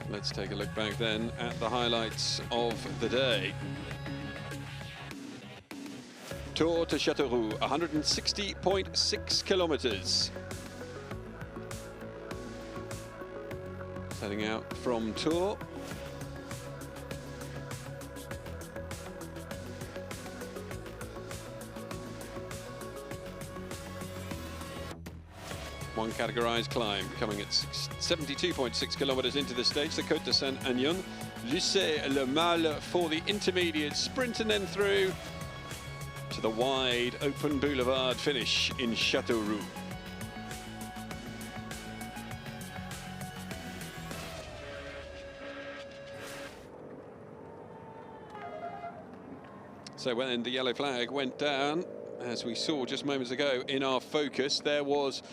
Let's take a look back then at the highlights of the day. Tours to Châteauroux, 160.6 kilometers. Setting out from Tours. One categorized climb coming at 72.6 kilometers into the stage, the Côte de Saint-Agnon. Luçay-le-Mal for the intermediate sprint, and then through to the wide open boulevard finish in Châteauroux. So when the yellow flag went down, as we saw just moments ago in our focus, there was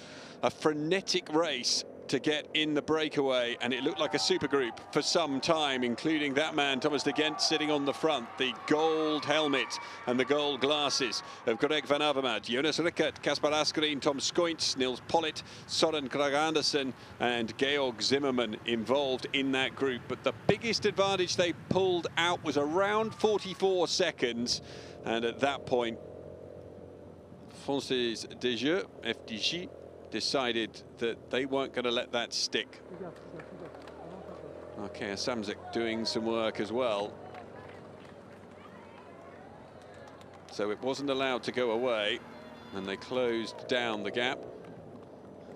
a frenetic race to get in the breakaway, and it looked like a supergroup for some time, including that man, Thomas de Gent, sitting on the front, the gold helmet and the gold glasses of Greg van Avermaet, Jonas Rickert, Kasper Asgreen, Tom Skoints, Niels Pollitt, Søren Kragh Andersen and Georg Zimmermann involved in that group. But the biggest advantage they pulled out was around 44 seconds, and at that point, Française des Jeux, FDJ, decided that they weren't going to let that stick. Okay, Samsic doing some work as well. So it wasn't allowed to go away, and they closed down the gap.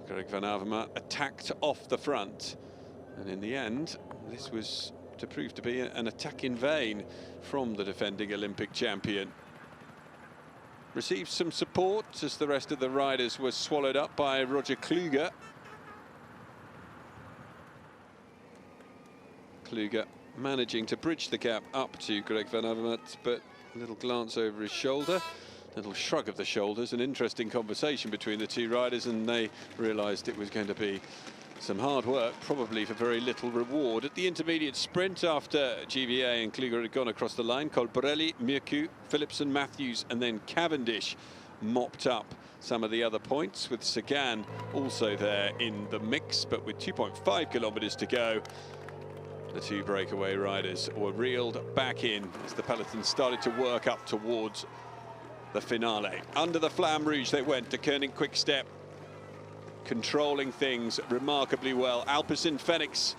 Greg van Avermaet attacked off the front, and in the end, this was to prove to be an attack in vain from the defending Olympic champion. Received some support as the rest of the riders were swallowed up by Roger Kluge. Kluge managing to bridge the gap up to Greg van Avermaet, but a little glance over his shoulder, a little shrug of the shoulders, an interesting conversation between the two riders, and they realised it was going to be some hard work, probably for very little reward. At the intermediate sprint, after GVA and Kluge had gone across the line, Colbrelli, Mirku, Philipsen, Matthews and then Cavendish mopped up some of the other points, with Sagan also there in the mix. But with 2.5 kilometers to go, the two breakaway riders were reeled back in as the peloton started to work up towards the finale. Under the Flamme Rouge they went to Koenig Quick-Step, controlling things remarkably well. Alpecin Fenix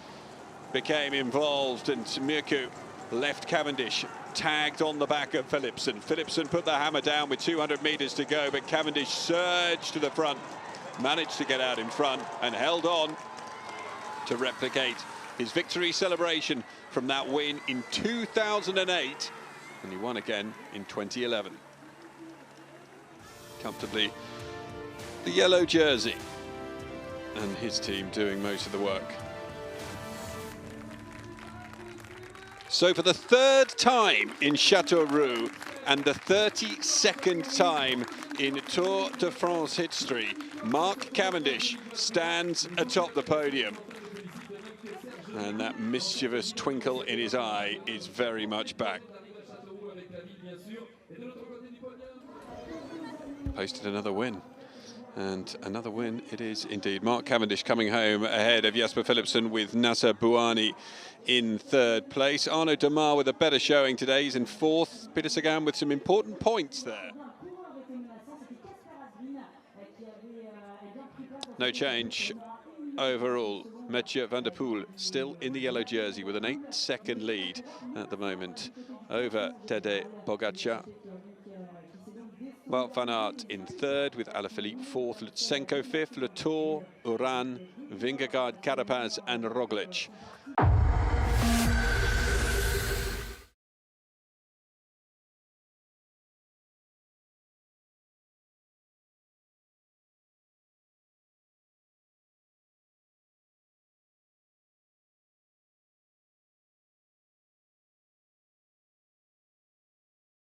became involved, and Mirku left Cavendish tagged on the back of Philipsen. Philipsen put the hammer down with 200 meters to go, but Cavendish surged to the front, managed to get out in front and held on to replicate his victory celebration from that win in 2008, and he won again in 2011. Comfortably the yellow jersey, and his team doing most of the work. So for the third time in Châteauroux and the 32nd time in Tour de France history, Mark Cavendish stands atop the podium. And that mischievous twinkle in his eye is very much back. Posted another win. And another win it is indeed. Mark Cavendish coming home ahead of Jasper Philipsen, with Nasser Bouhanni in third place. Arnaud Demar with a better showing today. He's in fourth. Peter Sagan with some important points there. No change overall. Mathieu van der Poel still in the yellow jersey with an 8-second lead at the moment over Tadej Pogačar. Well, Van Aert in third, with Alaphilippe fourth, Lutsenko fifth, Latour, Uran, Vingegaard, Carapaz and Roglic